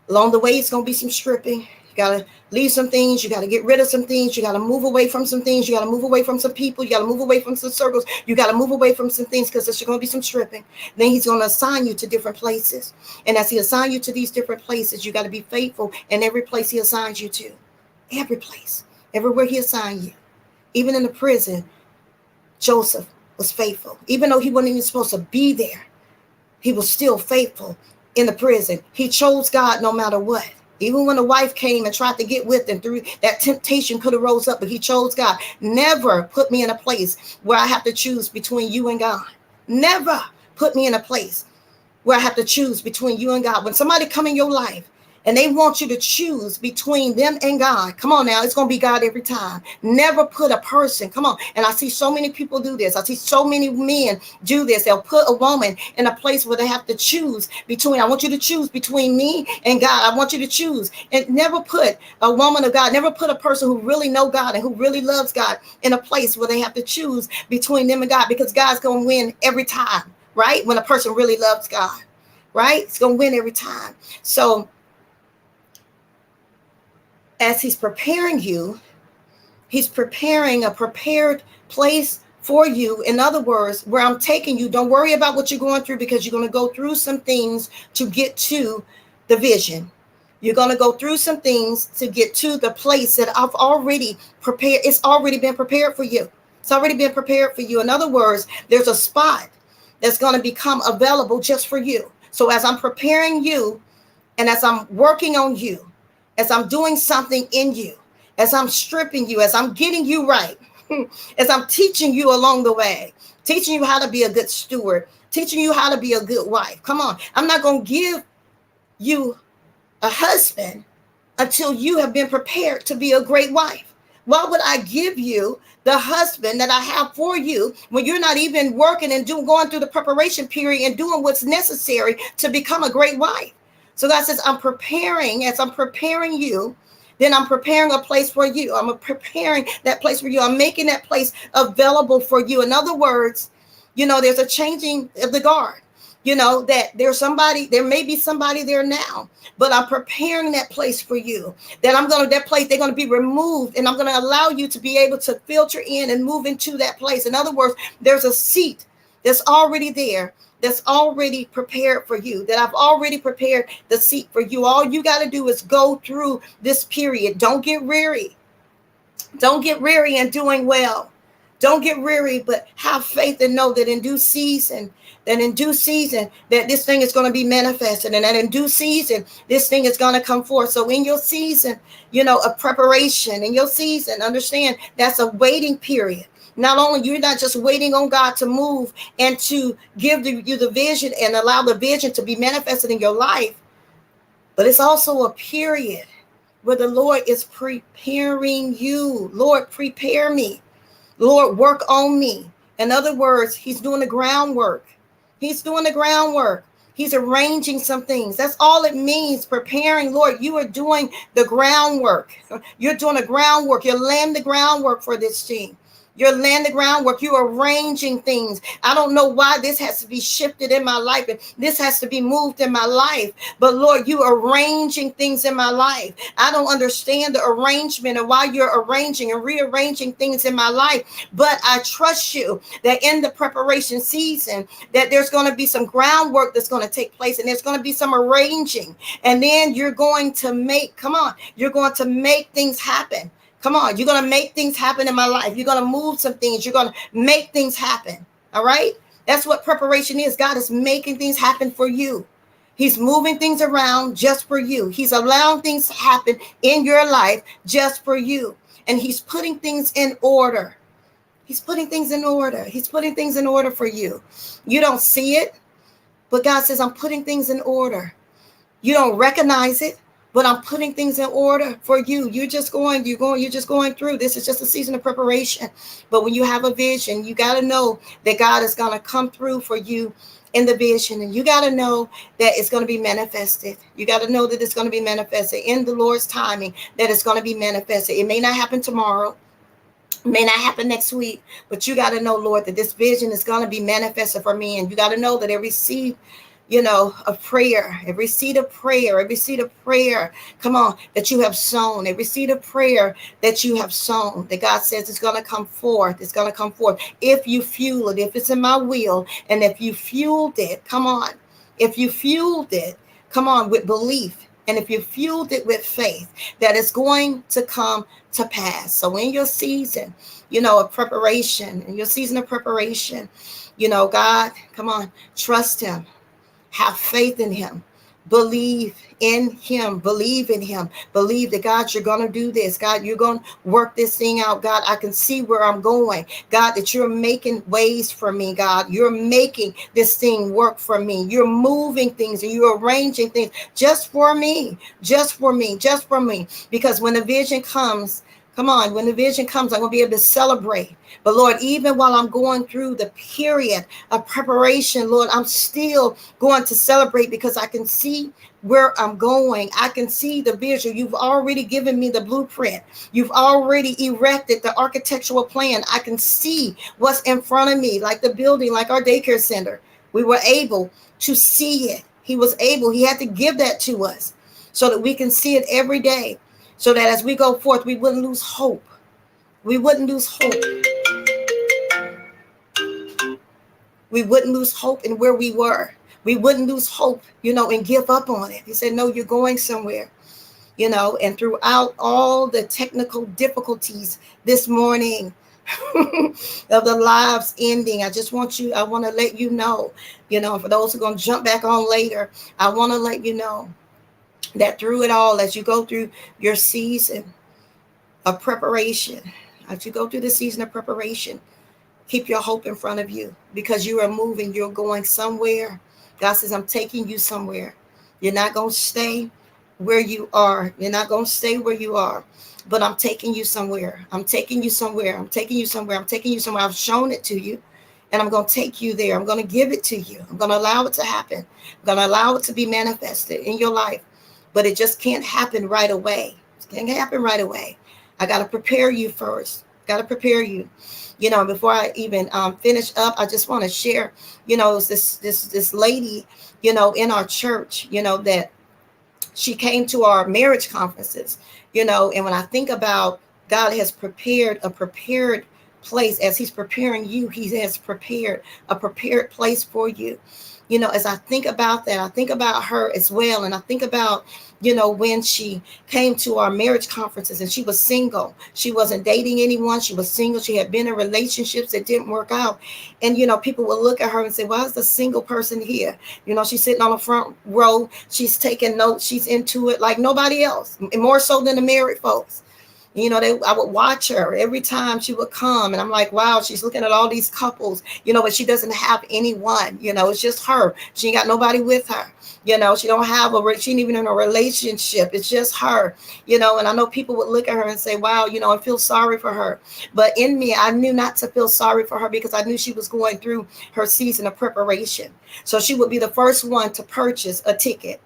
Along the way, it's going to be some stripping. You got to leave some things. You got to get rid of some things. You got to move away from some things. You got to move away from some people. You got to move away from some circles. You got to move away from some things because there's going to be some stripping. Then he's going to assign you to different places. And as he assigns you to these different places, you got to be faithful in every place he assigns you to. Every place. Everywhere he assigned you. Even in the prison, Joseph was faithful. Even though he wasn't even supposed to be there, he was still faithful in the prison. He chose God no matter what. Even when the wife came and tried to get with him, through that temptation could have rose up, but he chose God. Never put me in a place where I have to choose between you and God. Never put me in a place where I have to choose between you and God. When somebody come in your life and they want you to choose between them and God, come on now, it's going to be God every time. Never put a person, come on. And I see so many people do this. I see so many men do this. They'll put a woman in a place where they have to choose between, I want you to choose between me and God. I want you to choose. And never put a woman of God, never put a person who really know God and who really loves God in a place where they have to choose between them and God, because God's going to win every time, right? When a person really loves God, right? It's going to win every time. So, as he's preparing you, he's preparing a prepared place for you. In other words, where I'm taking you, don't worry about what you're going through, because you're going to go through some things to get to the vision. You're going to go through some things to get to the place that I've already prepared. It's already been prepared for you. It's already been prepared for you. In other words, there's a spot that's going to become available just for you. So as I'm preparing you and as I'm working on you, as I'm doing something in you, as I'm stripping you, as I'm getting you right, as I'm teaching you along the way, teaching you how to be a good steward, teaching you how to be a good wife. Come on. I'm not going to give you a husband until you have been prepared to be a great wife. Why would I give you the husband that I have for you when you're not even working and going through the preparation period and doing what's necessary to become a great wife? So God says, I'm preparing, as I'm preparing you, then I'm preparing a place for you. I'm preparing that place for you. I'm making that place available for you. In other words, there's a changing of the guard. That there may be somebody there now, but I'm preparing that place for you. That place, they're going to be removed, and I'm going to allow you to be able to filter in and move into that place. In other words, there's a seat that's already there, that's already prepared for you, that I've already prepared the seat for you. All you got to do is go through this period. Don't get weary. Don't get weary in doing well. Don't get weary, but have faith and know that in due season, that this thing is going to be manifested, and that in due season, this thing is going to come forth. So in your season, of preparation, in your season, understand that's a waiting period. Not only you're not just waiting on God to move and to give you the vision and allow the vision to be manifested in your life, but it's also a period where the Lord is preparing you. Lord, prepare me. Lord, work on me. In other words, he's doing the groundwork. He's doing the groundwork. He's arranging some things. That's all it means, preparing. Lord, you are doing the groundwork. You're doing the groundwork. You're laying the groundwork for this thing. You're laying the groundwork. You're arranging things. I don't know why this has to be shifted in my life and this has to be moved in my life. But Lord, you are arranging things in my life. I don't understand the arrangement and why you're arranging and rearranging things in my life. But I trust you that in the preparation season, that there's going to be some groundwork that's going to take place, and there's going to be some arranging. And then you're going to make things happen. Come on, you're going to make things happen in my life. You're going to move some things. You're going to make things happen. All right? That's what preparation is. God is making things happen for you. He's moving things around just for you. He's allowing things to happen in your life just for you. And he's putting things in order. He's putting things in order. He's putting things in order for you. You don't see it, but God says, I'm putting things in order. You don't recognize it, but I'm putting things in order for you. You're just going through. This is just a season of preparation. But when you have a vision, you got to know that God is going to come through for you in the vision. And you got to know that it's going to be manifested. You got to know that it's going to be manifested in the Lord's timing, that it's going to be manifested. It may not happen tomorrow. It may not happen next week, but you got to know, Lord, that this vision is going to be manifested for me. And you got to know that every seed, of prayer, every seed of prayer, every seed of prayer, come on, that you have sown, every seed of prayer that you have sown, that God says it's going to come forth. It's going to come forth. If you fuel it, if it's in my will, and if you fueled it, come on, if you fueled it, come on, with belief, and if you fueled it with faith, that it's going to come to pass. So in your season, of preparation, in your season of preparation, God, come on, trust him. Have faith in him. Believe in him. Believe in him. Believe that, God, you're going to do this. God, you're going to work this thing out. God, I can see where I'm going. God, that you're making ways for me. God, you're making this thing work for me. You're moving things and you're arranging things just for me. Just for me. Just for me. Because when the vision comes, come on, when the vision comes, I'm going to be able to celebrate. But Lord, even while I'm going through the period of preparation, Lord, I'm still going to celebrate because I can see where I'm going. I can see the vision. You've already given me the blueprint. You've already erected the architectural plan. I can see what's in front of me, like the building, like our daycare center. We were able to see it. He had to give that to us so that we can see it every day. So that as we go forth, we wouldn't lose hope. We wouldn't lose hope. We wouldn't lose hope in where we were. We wouldn't lose hope, and give up on it. He said, no, you're going somewhere, and throughout all the technical difficulties this morning of the lives ending, I want to let you know, for those who are going to jump back on later, I want to let you know that through it all, as you go through your season of preparation, as you go through the season of preparation, keep your hope in front of you because you are moving. You're going somewhere. God says, I'm taking you somewhere. You're not going to stay where you are. You're not going to stay where you are, but I'm taking you somewhere. I'm taking you somewhere. I'm taking you somewhere. I'm taking you somewhere. I've shown it to you and I'm going to take you there. I'm going to give it to you. I'm going to allow it to happen. I'm going to allow it to be manifested in your life, but it just can't happen right away. It can't happen right away. I got to prepare you first. Got to prepare you. Before I even finish up, I just want to share, this lady, in our church, that she came to our marriage conferences, and when I think about God has prepared a prepared place as he's preparing you, he has prepared a prepared place for you. As I think about that, I think about her as well. And I think about, when she came to our marriage conferences and she was single, she wasn't dating anyone. She was single. She had been in relationships that didn't work out. And, people would look at her and say, why is the single person here? She's sitting on the front row. She's taking notes. She's into it like nobody else, more so than the married folks. I would watch her every time she would come and I'm like, wow, she's looking at all these couples, but she doesn't have anyone, it's just her. She ain't got nobody with her. She don't have she ain't even in a relationship. It's just her, and I know people would look at her and say, wow, I feel sorry for her. But in me, I knew not to feel sorry for her because I knew she was going through her season of preparation. So she would be the first one to purchase a ticket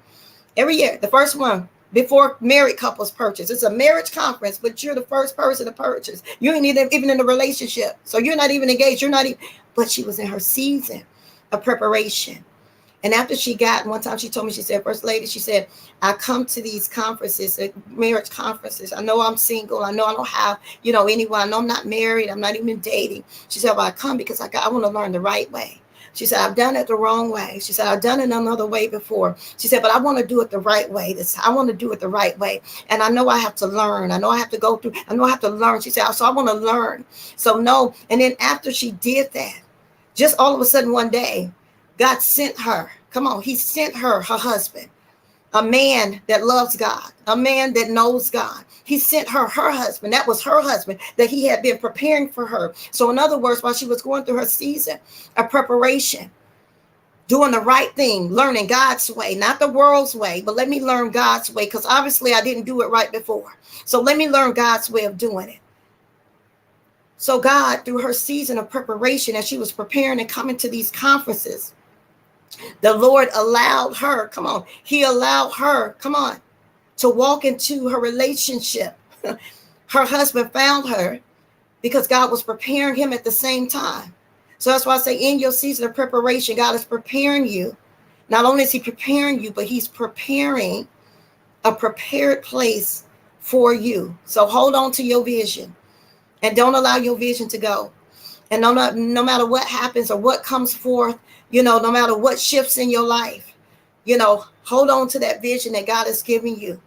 every year, the first one. Before married couples purchase. It's a marriage conference, but you're the first person to purchase. You ain't even in a relationship. So you're not even engaged. You're not even, but she was in her season of preparation. And after she got, one time she told me, she said, First Lady, she said, I come to these conferences, marriage conferences. I know I'm single. I know I don't have, anyone. I know I'm not married. I'm not even dating. She said, well, I come because I want to learn the right way. She said, I've done it the wrong way. She said, I've done it another way before. She said, but I want to do it the right way. I want to do it the right way. And I know I have to learn. I know I have to go through. I know I have to learn. She said, so I want to learn. So no. And then after she did that, just all of a sudden one day, God sent her. Come on. He sent her husband. A man that loves God, a man that knows God. He sent her husband. That was her husband that he had been preparing for her. So in other words, while she was going through her season of preparation, doing the right thing, learning God's way, not the world's way, but let me learn God's way, because obviously I didn't do it right before. So let me learn God's way of doing it. So God, through her season of preparation, as she was preparing and coming to these conferences, the Lord allowed her, he allowed her, to walk into her relationship. Her husband found her because God was preparing him at the same time. So that's why I say in your season of preparation, God is preparing you Not only is he preparing you, but he's preparing a prepared place for you. So hold on to your vision and don't allow your vision to go. And no matter what happens or what comes forth, no matter what shifts in your life, hold on to that vision that God has given you.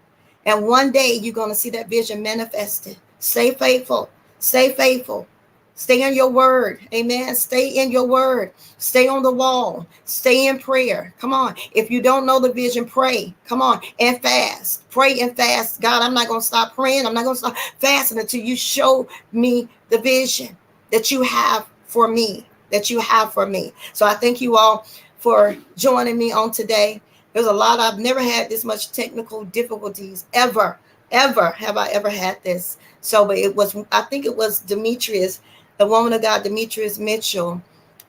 And one day you're going to see that vision manifested. Stay faithful. Stay faithful. Stay in your word. Amen. Stay in your word. Stay on the wall. Stay in prayer. Come on. If you don't know the vision, pray. Come on. And fast. Pray and fast. God, I'm not going to stop praying. I'm not going to stop fasting until you show me the vision that you have for me. That you have for me. So I thank you all for joining me on today. There's a lot. I've never had this much technical difficulties ever have I ever had this. So, but I think it was Demetrius, the woman of God, Demetrius Mitchell.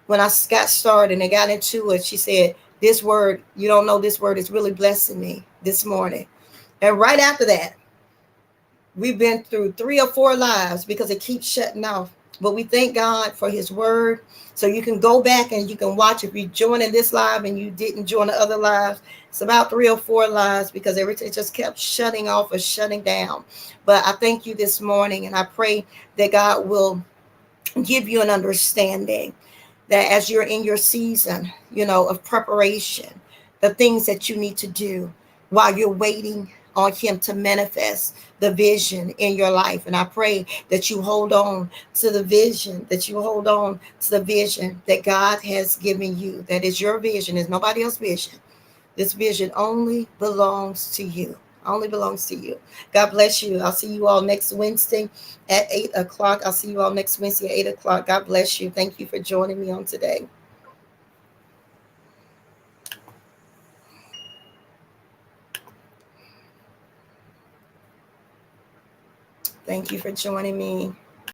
When I got started and I got into it, she said, this word, you don't know, this word is really blessing me this morning. And right after that, we've been through 3 or 4 lives because it keeps shutting off. But we thank God for his word. So you can go back and you can watch if you join in this live and you didn't join the other lives. It's about 3 or 4 lives because everything just kept shutting off or shutting down. But I thank you this morning, and I pray that God will give you an understanding that as you're in your season, of preparation, the things that you need to do while you're waiting on him to manifest the vision in your life. And I pray that you hold on to the vision, that God has given you. That is your vision. It's nobody else's vision. This vision only belongs to you. Only belongs to you. God bless you. I'll see you all next Wednesday at 8 o'clock. I'll see you all next Wednesday at 8 o'clock. God bless you. Thank you for joining me on today. Thank you for joining me.